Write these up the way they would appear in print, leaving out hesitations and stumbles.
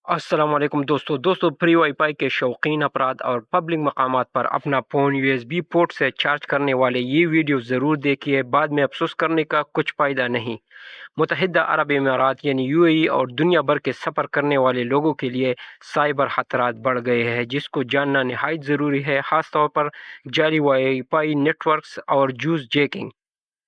अस्सलाम वालेकुम दोस्तों फ्री वाईफाई के शौकीन अफराद और पब्लिक मकामात पर अपना फ़ोन यूएसबी पोर्ट से चार्ज करने वाले ये वीडियो ज़रूर देखिए, बाद में अफसोस करने का कुछ फ़ायदा नहीं। मुत्तहिदा अरब इमारात यानी यूएई और दुनिया भर के सफ़र करने वाले लोगों के लिए साइबर ख़तरात बढ़ गए हैं, जिसको जानना नहायत ज़रूरी है, ख़ास तौर पर जाली वाईफाई नेटवर्क्स और जूस जैकिंग।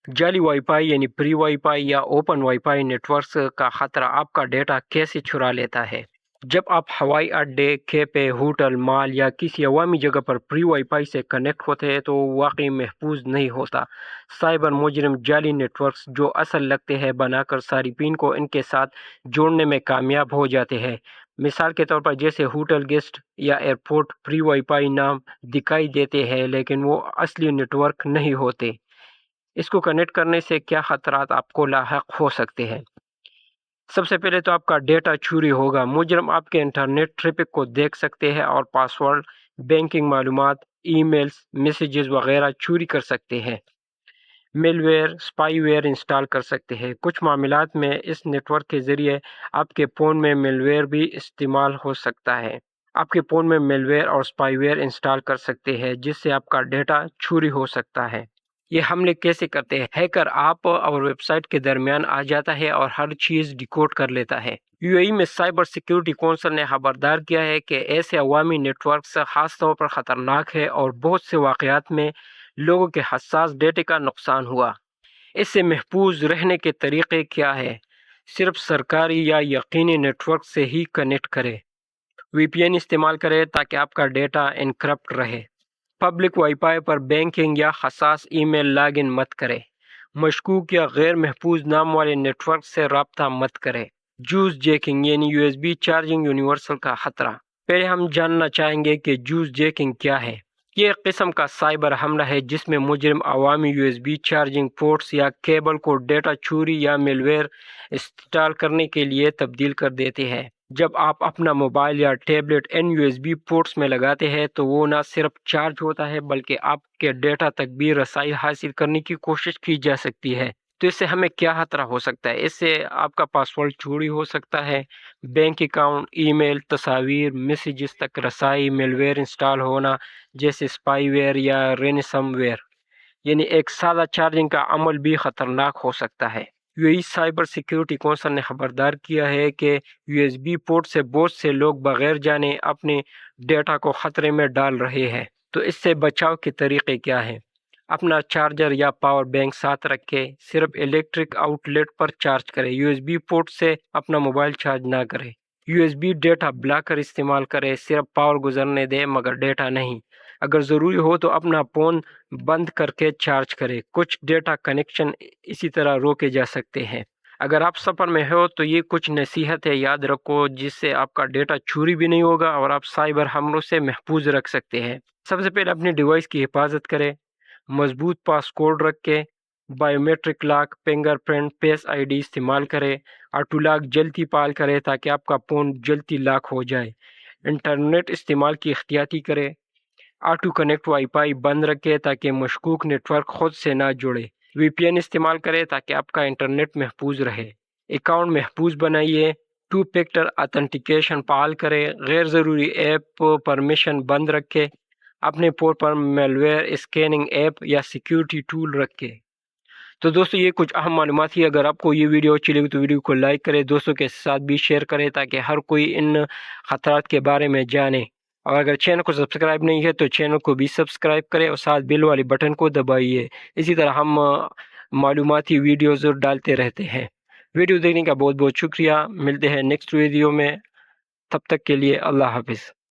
जाली वाईफाई यानी फ्री वाईफाई या ओपन वाईफाई नेटवर्क्स का खतरा आपका डेटा कैसे चुरा लेता है। जब आप हवाई अड्डे, खेपे, होटल, मॉल या किसी अवामी जगह पर फ्री वाईफाई से कनेक्ट होते हैं तो वाकई महफूज नहीं होता। साइबर मुजरिम जाली नेटवर्क्स जो असल लगते हैं बनाकर सारिफिन को इनके साथ जोड़ने में कामयाब हो जाते हैं। मिसाल के तौर पर जैसे होटल गेस्ट या एयरपोर्ट फ्री वाईफाई नाम दिखाई देते हैं, लेकिन वो असली नेटवर्क नहीं होते। इसको कनेक्ट करने से क्या खतरात आपको लाहक हो सकते हैं। सबसे पहले तो आपका डेटा चोरी होगा। मुजरिम आपके इंटरनेट ट्रैफिक को देख सकते हैं और पासवर्ड, बैंकिंग मालूमात, ईमेल्स, मैसेजेस वगैरह चोरी कर सकते हैं। मेलवेयर, स्पाईवेयर इंस्टॉल कर सकते हैं। कुछ मामलात में इस नेटवर्क के ज़रिए आपके फ़ोन में मेलवेयर भी इस्तेमाल हो सकता है। आपके फ़ोन में मेलवेयर और स्पाईवेयर इंस्टॉल कर सकते हैं, जिससे आपका डेटा चोरी हो सकता है। ये हमले कैसे करते हैं? हैकर आप और वेबसाइट के दरमियान आ जाता है और हर चीज़ डिकोड कर लेता है। यूएई में साइबर सिक्योरिटी कौंसिल ने खबरदार किया है कि ऐसे अवामी नेटवर्क्स खास तौर पर ख़तरनाक है और बहुत से वाक़यात में लोगों के हसास डेटे का नुकसान हुआ। इससे महफूज रहने के तरीके क्या है? सिर्फ सरकारी या यकीनी नेटवर्क से ही कनेक्ट करें। वीपीएन इस्तेमाल करें ताकि आपका डेटा एनक्रिप्ट रहे। पब्लिक वाईफाई पर बैंकिंग या हसास ईमेल लॉगिन मत करें। मशकूक या गैर महफूज नाम वाले नेटवर्क से रब्ता मत करें। जूस जैकिंग यानी यूएसबी चार्जिंग यूनिवर्सल का खतरा। पहले हम जानना चाहेंगे कि जूस जैकिंग क्या है। ये एक किस्म का साइबर हमला है जिसमें मुजरिम अवामी यूएसबी चार्जिंग पोर्ट्स या केबल को डेटा चोरी या मेलवेयर इंस्टॉल करने के लिए तब्दील कर देते हैं। जब आप अपना मोबाइल या टैबलेट इन यूएसबी पोर्ट्स में लगाते हैं तो वो ना सिर्फ चार्ज होता है बल्कि आपके डेटा तक भी रसाई हासिल करने की कोशिश की जा सकती है। तो इससे हमें क्या खतरा हो सकता है? इससे आपका पासवर्ड चोरी हो सकता है, बैंक अकाउंट, ईमेल, तस्वीर, मैसेजेस तक रसाई, मेलवेयर इंस्टॉल होना जैसे स्पाईवेयर या रेनसमवेयर, यानी एक सादा चार्जिंग का अमल भी खतरनाक हो सकता है। यूएई साइबर सिक्योरिटी कौंसिल ने खबरदार किया है कि यूएसबी पोर्ट से बहुत से लोग बगैर जाने अपने डेटा को खतरे में डाल रहे हैं। तो इससे बचाव के तरीके क्या हैं? अपना चार्जर या पावर बैंक साथ रखें। सिर्फ इलेक्ट्रिक आउटलेट पर चार्ज करें। यूएसबी पोर्ट से अपना मोबाइल चार्ज ना करें। यूएसबी डेटा ब्लॉकर इस्तेमाल करें। सिर्फ पावर गुजरने दें मगर डेटा नहीं। अगर ज़रूरी हो तो अपना फ़ोन बंद करके चार्ज करें। कुछ डेटा कनेक्शन इसी तरह रोके जा सकते हैं। अगर आप सफ़र में हो तो ये कुछ नसीहत है, याद रखो, जिससे आपका डेटा चोरी भी नहीं होगा और आप साइबर हमलों से महफूज रख सकते हैं। सबसे पहले अपने डिवाइस की हिफाजत करें। मजबूत पासकोड रखें। Biometric lock, fingerprint, face ID इस्तेमाल करें। ऑटो लॉक जल्दी पाल करें ताकि आपका फ़ोन जल्दी लॉक हो जाए। इंटरनेट इस्तेमाल की एहतियाती करें। ऑटो कनेक्ट वाईफाई बंद रखें ताकि मशकूक नेटवर्क खुद से ना जुड़े। वीपीएन इस्तेमाल करें ताकि आपका इंटरनेट महफूज रहे। अकाउंट महफूज बनाइए। टू फैक्टर ऑथेंटिकेशन फाल करें। गैर ज़रूरी ऐप परमिशन बंद रखें। अपने फ़ोन पर मेलवेयर स्कैनिंग ऐप या सिक्योरिटी टूल रखें। तो दोस्तों ये कुछ अहम मालूमात थी। अगर आपको ये वीडियो अच्छी लगी तो वीडियो को लाइक करें, दोस्तों के साथ भी शेयर करें ताकि हर कोई इन खतरात के बारे में जाने। और अगर चैनल को सब्सक्राइब नहीं है तो चैनल को भी सब्सक्राइब करें और साथ बेल वाली बटन को दबाइए। इसी तरह हम मालूमाती वीडियोज़ डालते रहते हैं। वीडियो देखने का बहुत बहुत शुक्रिया। मिलते हैं नेक्स्ट वीडियो में, तब तक के लिए अल्लाह हाफिज़।